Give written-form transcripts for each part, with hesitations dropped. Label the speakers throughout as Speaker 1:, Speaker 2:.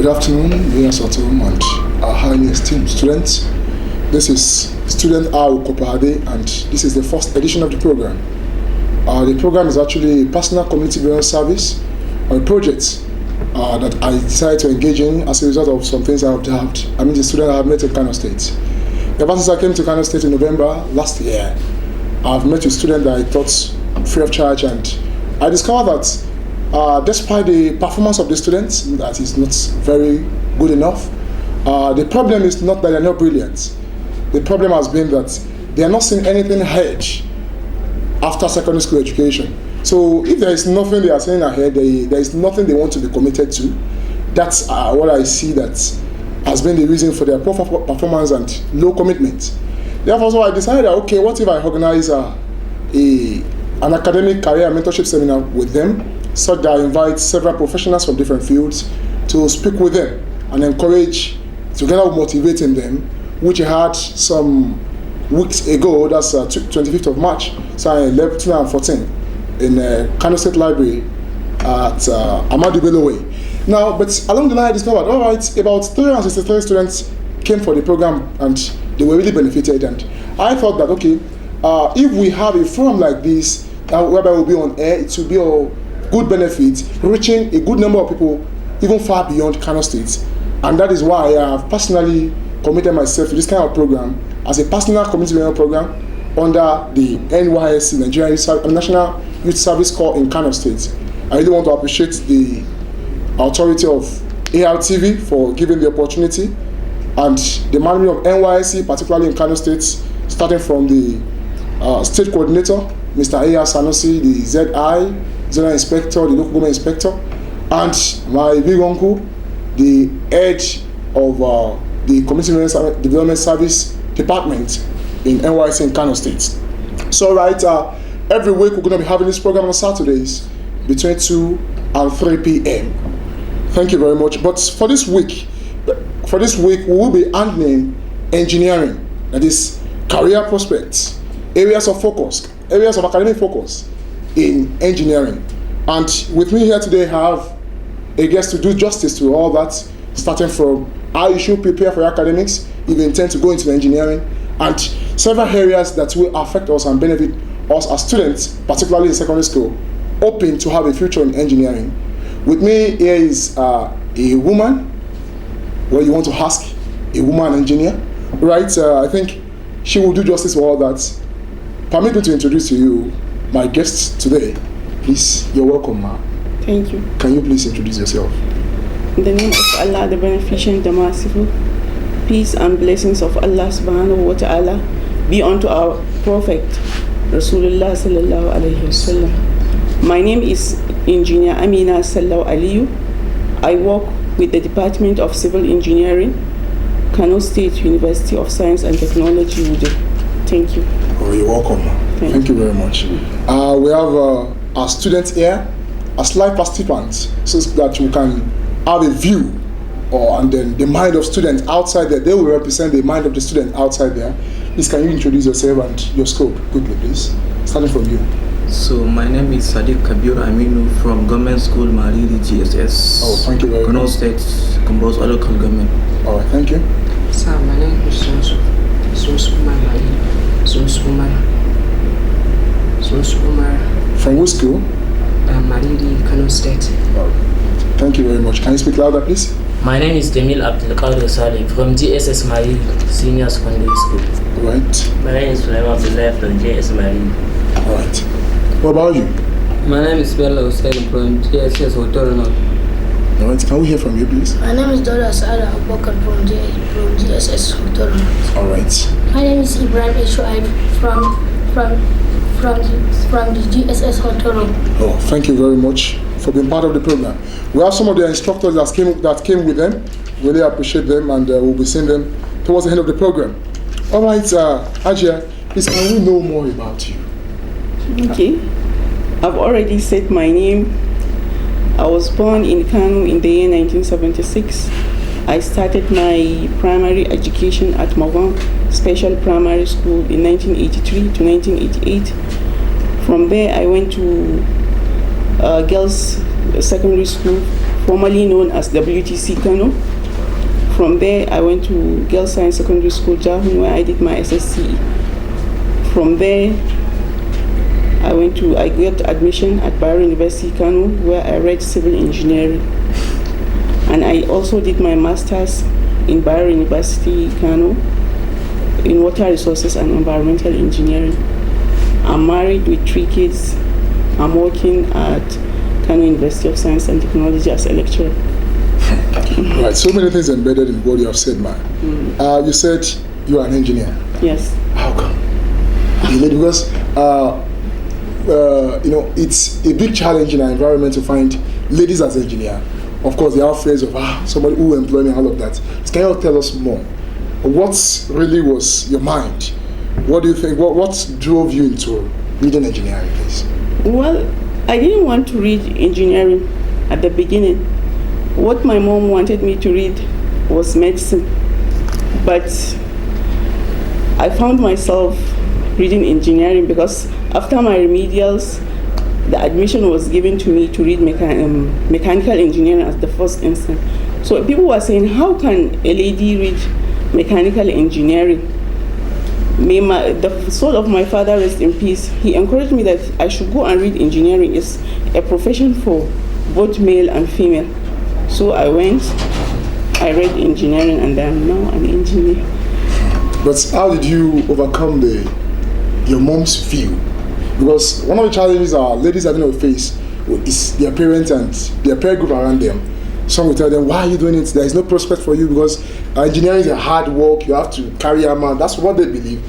Speaker 1: Good afternoon, viewers at home and our highly esteemed students. This is Student Hour Corper, and this is the first edition of the program. The program is actually a personal community building service, or a project that I decided to engage in as a result of some things I observed. I mean, the student I have met in Kano State. Ever since I came to Kano State in November last year, I've met a student that I taught free of charge, and I discovered that despite the performance of the students, that is not very good enough. The problem is not that they're not brilliant. The problem has been that they are not seeing anything ahead after secondary school education. So if there is nothing they are seeing ahead, there is nothing they want to be committed to. That's what I see that has been the reason for their poor performance and low commitment. Therefore, so I decided, okay, what if I organize an academic career mentorship seminar with them, such that I invite several professionals from different fields to speak with them and encourage, together with motivating them, which I had some weeks ago. That's 25th of March, so 2014, in Kano State Library at Amadu Bello Way. Now, but along the line I discovered, all right, about 363 students came for the program and they were really benefited, and I thought that, okay, if we have a forum like this, whereby we'll be on air, it will be a good benefit, reaching a good number of people, even far beyond Kano State. And that is why I have personally committed myself to this kind of program as a personal community learning program under the NYSC, Nigerian National Youth Service Corps in Kano State. I really want to appreciate the authority of ARTV for giving the opportunity, and the management of NYSC, particularly in Kano State, starting from the state coordinator, Mr. A.R. Sanusi, the ZI, Zonal Inspector, the local government inspector, and my big uncle, the head of the Community Development Service Department in NYSC in Kano State. So every week we're going to be having this program on Saturdays between 2 and 3 p.m. Thank you very much. But for this week we will be handling engineering, that is career prospects, areas of focus, areas of academic focus in engineering. And with me here today, I have a guest to do justice to all that, starting from how you should prepare for your academics if you intend to go into engineering, and several areas that will affect us and benefit us as students, particularly in secondary school, hoping to have a future in engineering. With me here is a woman. Well, you want to ask a woman engineer, right? I think she will do justice for all that. Permit me to introduce to you my guest today. Please, you're welcome, ma'am.
Speaker 2: Thank you.
Speaker 1: Can you please introduce yourself?
Speaker 2: In the name of Allah, the Beneficent, the Merciful, peace and blessings of Allah subhanahu wa ta'ala be unto our Prophet, Rasulullah sallallahu alayhi wasallam. My name is Engineer Amina Sallau Aliyu. I work with the Department of Civil Engineering, Kano State University of Science and Technology, Wudil. Thank you.
Speaker 1: Oh, you're welcome. Thank you very much. We have our students here as live participants, so that we can have a view, and then the mind of students outside there. They will represent the mind of the student outside there. Please, can you introduce yourself and your scope quickly, please? Starting from you.
Speaker 3: So my name is Sadiq Kabir Aminu from Government School Mariri GSS.
Speaker 1: Oh, thank you very much.
Speaker 3: Kano State, Kumbos Local Government.
Speaker 1: All right, thank you.
Speaker 4: Sir, my name is Sumar.
Speaker 1: From which school?
Speaker 4: Mariri, Kano State.
Speaker 1: All right. Thank you very much. Can you speak louder, please?
Speaker 5: My name is Demil Abdelkader Saleh from GSS Mariri Senior Secondary School.
Speaker 1: All right.
Speaker 5: My name is Sulaiman Abdullah from GSS Mariri.
Speaker 1: All right. What about you?
Speaker 6: My name is Bello Hussein from GSS Hotel.
Speaker 1: All right. Can we hear from you, please?
Speaker 7: My name is Dola Sada Abubakar from GSS Hotel.
Speaker 1: All right.
Speaker 7: My name is Ibrahim Eshuaib from the GSS Hotel.
Speaker 1: Oh, thank you very much for being part of the program. We have some of the instructors that came with them. Really appreciate them, and we'll be seeing them towards the end of the program. All right, Ajia, please, can we know more about you?
Speaker 2: Okay. I've already said my name. I was born in Kano in the year 1976. I started my primary education at Mawang Special Primary School in 1983 to 1988. From there, I went to girls' secondary school formerly known as WTC Kano. From there, I went to Girls Science Secondary School, Jahun, where I did my SSCE. From there, I got admission at Bayero University, Kano, where I read civil engineering. And I also did my master's in Bayero University, Kano, in water resources and environmental engineering. I'm married with 3 kids. I'm working at Kano University of Science and Technology as a lecturer.
Speaker 1: Right, so many things embedded in what you have said, man. You said you are an engineer.
Speaker 2: Yes.
Speaker 1: How come? Because it's a big challenge in our environment to find ladies as engineer. Of course, there are fears of somebody who will employ me, all of that. Can you tell us more? What really was your mind? What do you think? What drove you into reading engineering, please?
Speaker 2: Well, I didn't want to read engineering at the beginning. What my mom wanted me to read was medicine. But I found myself reading engineering because after my remedials, the admission was given to me to read mechanical engineering as the first instance. So people were saying, how can a lady read mechanical engineering? The soul of my father, rest in peace, he encouraged me that I should go and read engineering. It's a profession for both male and female. So I went, I read engineering, and I am now an engineer.
Speaker 1: But how did you overcome your mom's view? Because one of the challenges our ladies are going to face is their parents and their peer group around them. Some will tell them, why are you doing it? There is no prospect for you because engineering is a hard work. You have to carry armor. That's what they believe.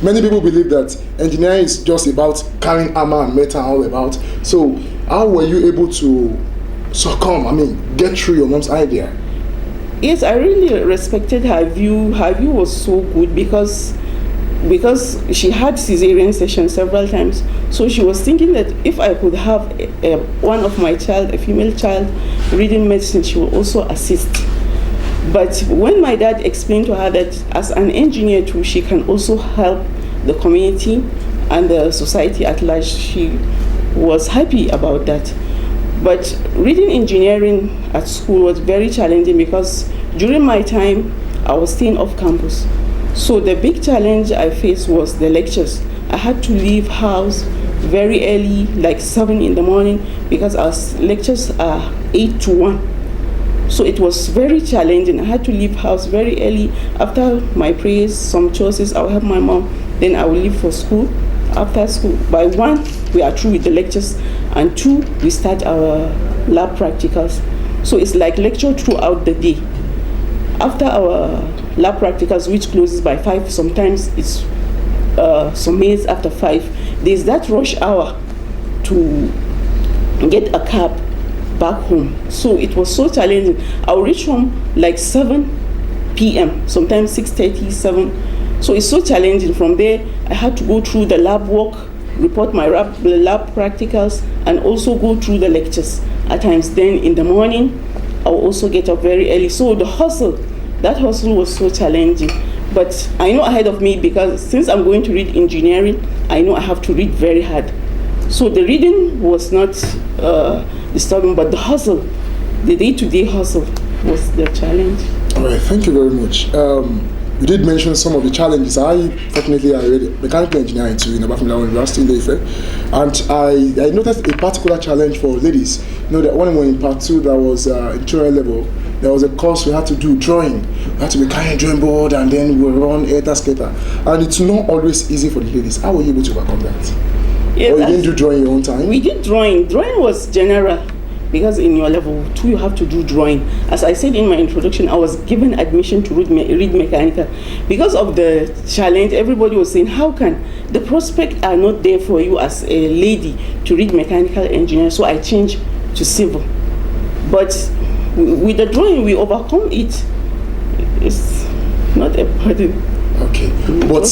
Speaker 1: Many people believe that engineering is just about carrying armor and metal all about. So how were you able to get through your mom's idea?
Speaker 2: Yes, I really respected her view. Her view was so good because she had cesarean sessions several times. So she was thinking that if I could have one of my child, a female child, reading medicine, she will also assist. But when my dad explained to her that as an engineer too, she can also help the community and the society at large, she was happy about that. But reading engineering at school was very challenging because during my time, I was staying off campus. So the big challenge I faced was the lectures. I had to leave house very early, like 7 in the morning, because our lectures are 8 to 1. So it was very challenging. I had to leave house very early. After my prayers, some choices, I'll help my mom. Then I will leave for school. After school, by 1, we are through with the lectures, and 2, we start our lab practicals. So it's like lecture throughout the day. After our lab practicals, which closes by 5, sometimes it's some minutes after 5, there's that rush hour to get a cab back home. So it was so challenging. I'll reach home like 7 p.m., sometimes 6:30, 7. So it's so challenging. From there, I had to go through the lab work, report my lab practicals, and also go through the lectures. At times then in the morning, I'll also get up very early. So that hustle was so challenging. But I know ahead of me, because since I'm going to read engineering, I know I have to read very hard. So the reading was not disturbing, but the hustle, the day-to-day hustle was the challenge.
Speaker 1: All right, thank you very much. You did mention some of the challenges. I read mechanical engineering too in Abafimila University in Ife, and I noticed a particular challenge for ladies. That when we were in part 2, that was in tutorial level, there was a course we had to do drawing. We had to be carrying a drawing board, and then we run skater. And it's not always easy for the ladies. How were you able to overcome that?
Speaker 2: Yes,
Speaker 1: or you didn't do drawing your own time?
Speaker 2: We did drawing. Drawing was general, because in your level 2 you have to do drawing. As I said in my introduction, I was given admission to read mechanical. Because of the challenge, everybody was saying, how can the prospects are not there for you as a lady to read mechanical engineering? So I changed to civil. But with the drawing, we overcome it. It's not a burden.
Speaker 1: Okay, but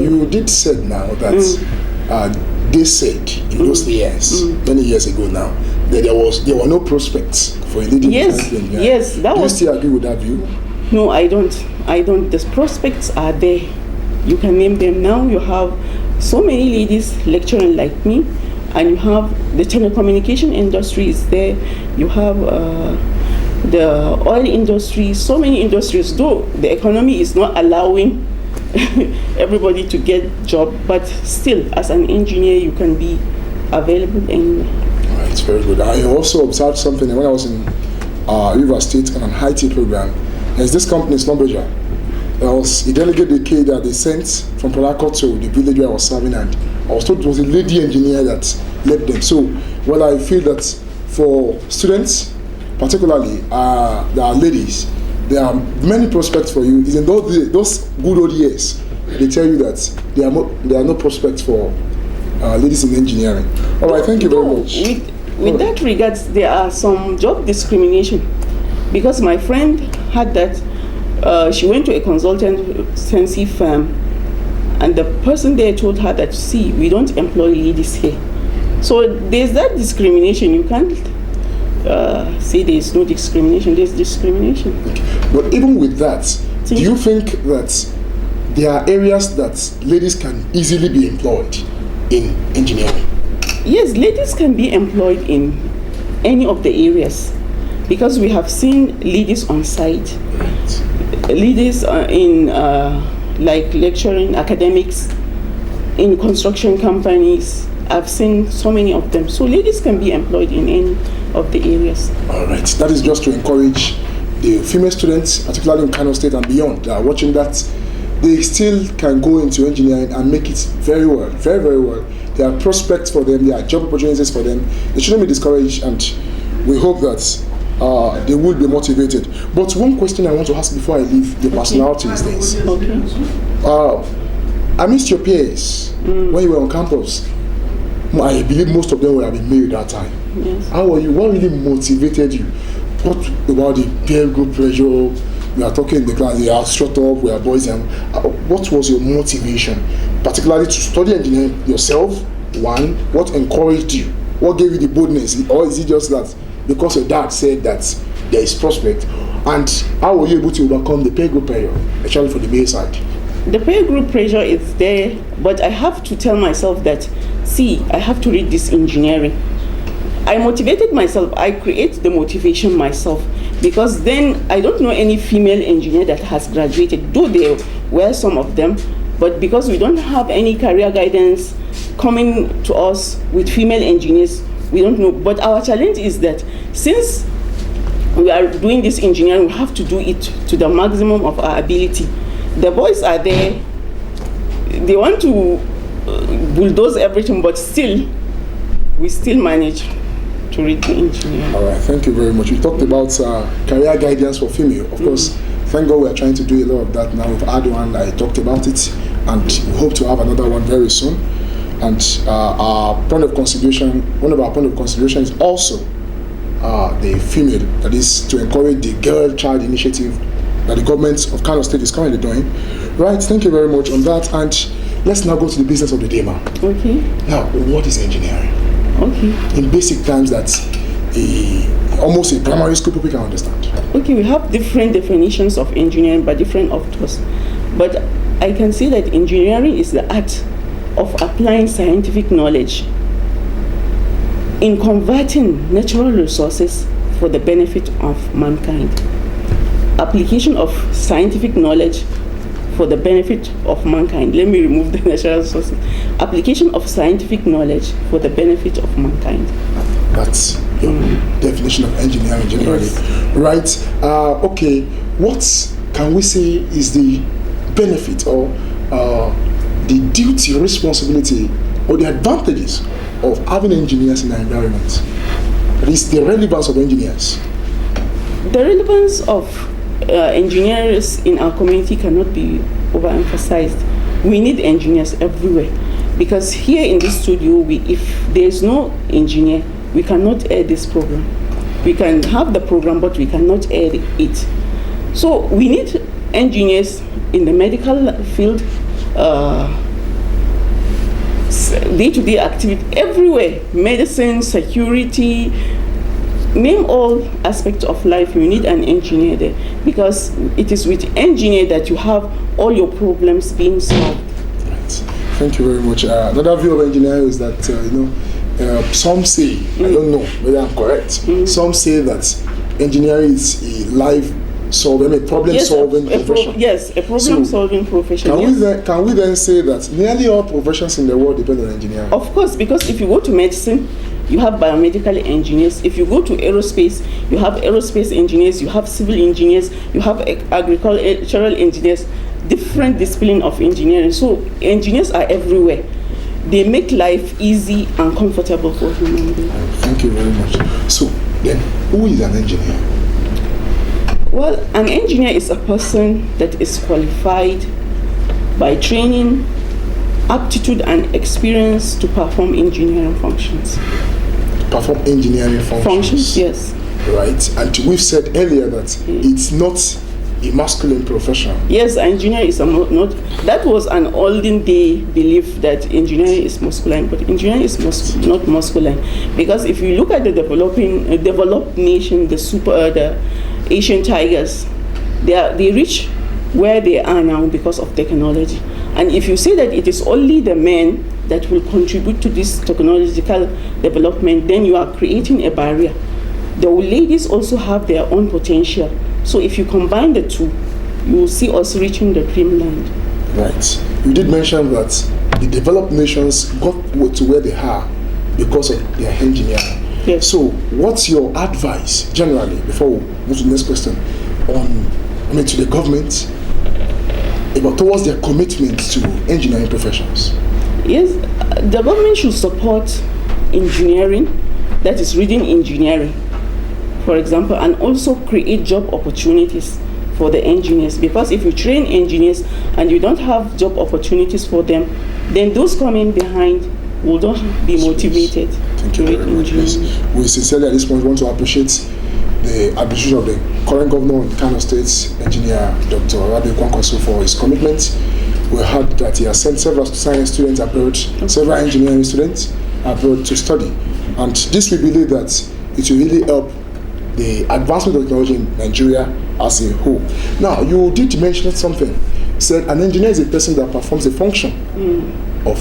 Speaker 1: you did said now that they said in those years, many years ago now, that there were no prospects for a lady.
Speaker 2: Yes, that
Speaker 1: Do
Speaker 2: was.
Speaker 1: you still agree with that view?
Speaker 2: No, I don't. The prospects are there. You can name them now. You have so many ladies lecturing like me, and you have the telecommunication industry is there. You have the oil industry, so many industries, though the economy is not allowing everybody to get job, but still, as an engineer, you can be available anywhere.
Speaker 1: Right, it's very good. I also observed something when I was in River State on an IT program. There's this company, Slumberger. There was a delegate kid that they sent from Port Harcourt to the village where I was serving, and I was told it was a lady engineer that led them. So, well, I feel that for students, particularly there are ladies, there are many prospects for you. It's in those good old years, they tell you that there are no prospects for ladies in engineering. All right, thank you very much.
Speaker 2: With that regards, there are some job discrimination, because my friend had that. She went to a consultancy firm, and the person there told her that, see, we don't employ ladies here. So there's that discrimination. You can't say there's no discrimination. There's discrimination.
Speaker 1: Okay. But even with that, do you think that there are areas that ladies can easily be employed in engineering?
Speaker 2: Yes, ladies can be employed in any of the areas, because we have seen ladies on site, ladies in like lecturing, academics, in construction companies. I've seen so many of them. So ladies can be employed in any of the areas.
Speaker 1: All right, that is just to encourage the female students, particularly in Kano State and beyond, that are watching that. They still can go into engineering and make it very well, very, very well. There are prospects for them, there are job opportunities for them. They shouldn't be discouraged, and we hope that they will be motivated. But one question I want to ask before I leave the personalities is this.
Speaker 2: Okay.
Speaker 1: I missed your peers when you were on campus. I believe most of them would have been married that time.
Speaker 2: Yes.
Speaker 1: How were you? What really motivated you? What about the peer group pressure? We are talking in the class, they are shut up, we are boys. And what was your motivation, particularly to study engineering yourself? One, what encouraged you? What gave you the boldness? Or is it just that because your dad said that there is prospect? And how were you able to overcome the peer group pressure, especially for the male side?
Speaker 2: The peer group pressure is there, but I have to tell myself that, see, I have to read this engineering. I motivated myself. I create the motivation myself, because then I don't know any female engineer that has graduated, though there were some of them, but because we don't have any career guidance coming to us with female engineers, we don't know. But our challenge is that since we are doing this engineering, we have to do it to the maximum of our ability. The boys are there, they want to bulldoze everything, but still, we still manage to read the engineering.
Speaker 1: All right, thank you very much. We talked about career guidance for female. Of course, thank God we are trying to do a lot of that now. We've had one, I talked about it, and we hope to have another one very soon. And our point of consideration, one of our point of consideration is also the female, that is to encourage the girl child initiative that the government of Kano State is currently doing. Right, thank you very much on that. And let's now go to the business of the day, ma'am.
Speaker 2: Okay.
Speaker 1: Now, what is engineering?
Speaker 2: Okay.
Speaker 1: In basic terms, that's almost a primary school people can understand.
Speaker 2: Okay, we have different definitions of engineering by different authors. But I can say that engineering is the art of applying scientific knowledge in converting natural resources for the benefit of mankind. Application of scientific knowledge for the benefit of mankind. Let me remove the natural resources. Application of scientific knowledge for the benefit of mankind.
Speaker 1: That's your definition of engineering generally.
Speaker 2: Yes.
Speaker 1: Right. Okay. What can we say is the benefit or the duty, responsibility, or the advantages of having engineers in our environment? That is the relevance of engineers.
Speaker 2: The relevance of engineers in our community cannot be overemphasized. We need engineers everywhere, because here in this studio, if there's no engineer, we cannot air this program. We can have the program, but we cannot air it. So we need engineers in the medical field, day-to-day activity, everywhere, medicine, security, name all aspects of life. You need an engineer there, because it is with engineer that you have all your problems being solved.
Speaker 1: Right. Thank you very much. Another view of engineering is that some say, I don't know whether I'm correct, some say that engineering is a life solving, a problem solving profession.
Speaker 2: Yes, a problem solving profession.
Speaker 1: Can we then say that nearly all professions in the world depend on engineering?
Speaker 2: Of course, because if you go to medicine, you have biomedical engineers. If you go to aerospace, you have aerospace engineers, you have civil engineers, you have agricultural engineers, different discipline of engineering. So engineers are everywhere. They make life easy and comfortable for human beings.
Speaker 1: Thank you very much. So then, who is an engineer?
Speaker 2: Well, an engineer is a person that is qualified by training, aptitude and experience to perform engineering functions.
Speaker 1: Perform engineering functions?
Speaker 2: Yes.
Speaker 1: Right, and we've said earlier that it's not a masculine profession.
Speaker 2: Yes, engineer is not. That was an olden day belief that engineering is masculine, but engineering is not masculine, because if you look at the developed nation, the Asian tigers, they reach where they are now because of technology. And if you say that it is only the men that will contribute to this technological development, then you are creating a barrier. The ladies also have their own potential. So if you combine the two, you will see us reaching the dreamland.
Speaker 1: Right. You did mention that the developed nations got to where they are because of their engineering.
Speaker 2: Yes.
Speaker 1: So what's your advice, generally, before we move to the next question, to the government towards their commitment to engineering professions?
Speaker 2: Yes, the government should support engineering, that is reading engineering, for example, and also create job opportunities for the engineers, because if you train engineers and you don't have job opportunities for them, then those coming behind will not be motivated to read engineering.
Speaker 1: We sincerely at this point want to appreciate the administration of the current governor in Kano State, Engineer Dr. Rabi Kwankwaso, for his commitment. We heard that he has sent several science students abroad, several engineering students abroad to study. And this we believe that it will really help the advancement of technology in Nigeria as a whole. Now, you did mention something. You said an engineer is a person that performs a function of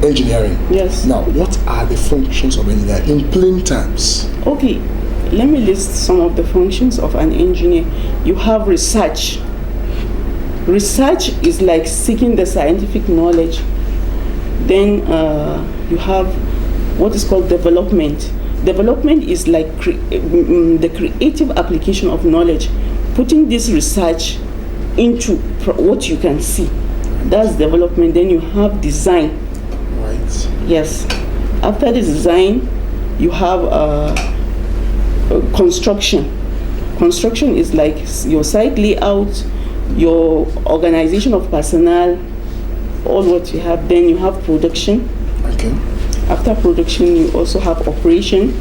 Speaker 1: engineering.
Speaker 2: Yes.
Speaker 1: Now, what are the functions of engineer in plain terms?
Speaker 2: Okay, let me list some of the functions of an engineer. You have research. Research is like seeking the scientific knowledge. Then you have what is called development. Development is like the creative application of knowledge, putting this research into what you can see. That's development. Then you have design.
Speaker 1: Right.
Speaker 2: Yes. After the design, you have construction. Construction is like your site layout, your organization of personnel, all what you have. Then you have production.
Speaker 1: Okay.
Speaker 2: After production, you also have operation.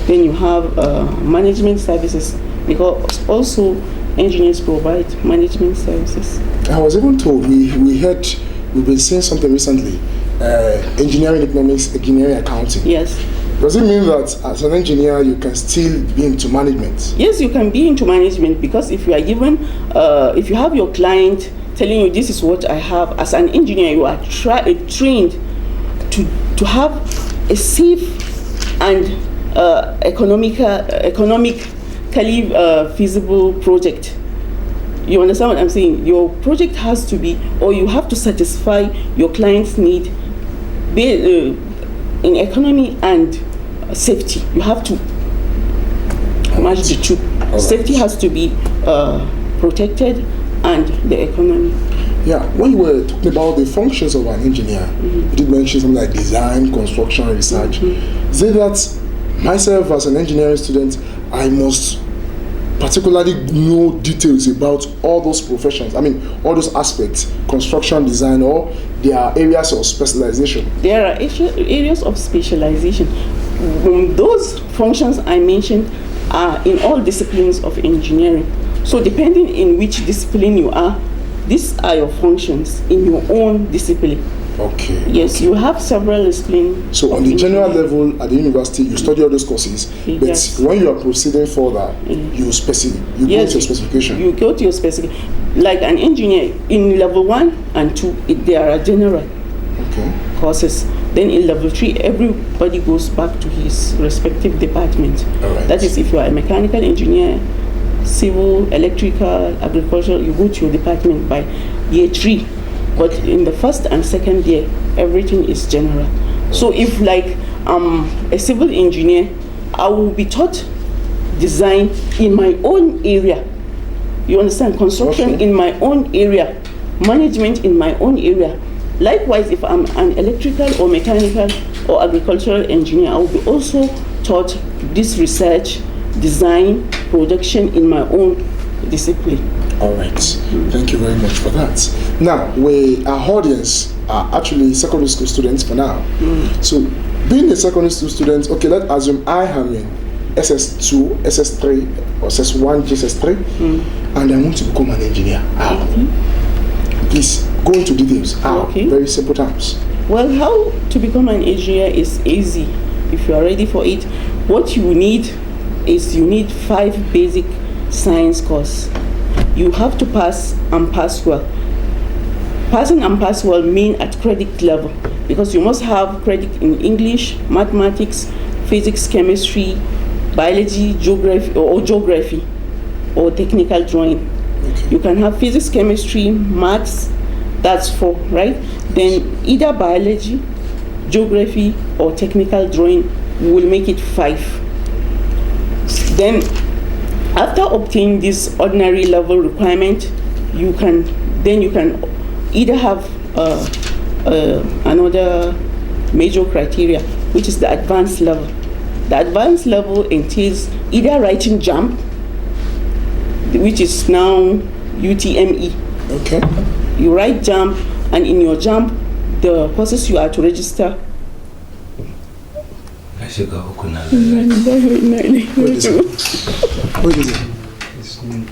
Speaker 2: Then you have management services, because also engineers provide management services.
Speaker 1: I was even told, we've been saying something recently, engineering economics, engineering accounting.
Speaker 2: Yes.
Speaker 1: Does it mean that as an engineer you can still be into management?
Speaker 2: Yes, you can be into management, because if you are given, if you have your client telling you this is what I have, as an engineer you are trained to have a safe and economically feasible project. You understand what I'm saying? Your project has to be, or you have to satisfy your client's need in economy and safety. You have to match the two.
Speaker 1: Right.
Speaker 2: Safety has to be protected, and the economy.
Speaker 1: Yeah, when you were talking about the functions of an engineer, you did mention something like design, construction, research. Say that myself as an engineering student, I must particularly know details about all those professions. I mean, all those aspects, construction, design, or there are areas of specialization.
Speaker 2: There are areas of specialization. Those functions I mentioned are in all disciplines of engineering. So depending in which discipline you are, these are your functions in your own discipline.
Speaker 1: Okay.
Speaker 2: Yes,
Speaker 1: okay.
Speaker 2: You have several disciplines.
Speaker 1: So on the general level at the university, you study all those courses, but
Speaker 2: yes.
Speaker 1: when you are proceeding further, you go to your specification.
Speaker 2: You go to your specific. Like an engineer, in level 1 and 2, there are general courses. Then in level 3, everybody goes back to his respective department.
Speaker 1: All right.
Speaker 2: That is, if you are a mechanical engineer, civil, electrical, agricultural, you go to your department by year 3. But in the first and second year, everything is general. So if like a civil engineer, I will be taught design in my own area. You understand? Construction
Speaker 1: Okay.
Speaker 2: in my own area, management in my own area. Likewise, if I'm an electrical or mechanical or agricultural engineer, I will be also taught this research, design, production in my own discipline.
Speaker 1: All right. Thank you very much for that. Now, our audience are actually secondary school students for now. So, being a secondary school student, okay, let's assume I am in SS2, SS3, or SS1, GSS3, and I want to become an engineer. How? Please go into details. How?
Speaker 2: Okay.
Speaker 1: Very simple terms.
Speaker 2: Well, how to become an engineer is easy if you are ready for it. What you need is 5 basic science courses. You have to pass and pass well. Passing and pass well mean at credit level, because you must have credit in English, mathematics, physics, chemistry, biology, geography, or technical drawing.
Speaker 1: Okay.
Speaker 2: You can have physics, chemistry, maths, that's 4, right? Then either biology, geography, or technical drawing will make it 5. Then after obtaining this ordinary level requirement, you can either have another major criteria, which is the advanced level. The advanced level entails either writing JAMB, which is now UTME.
Speaker 1: Okay.
Speaker 2: You write JAMB, and in your JAMB, the courses you are to register.
Speaker 1: Wait a second.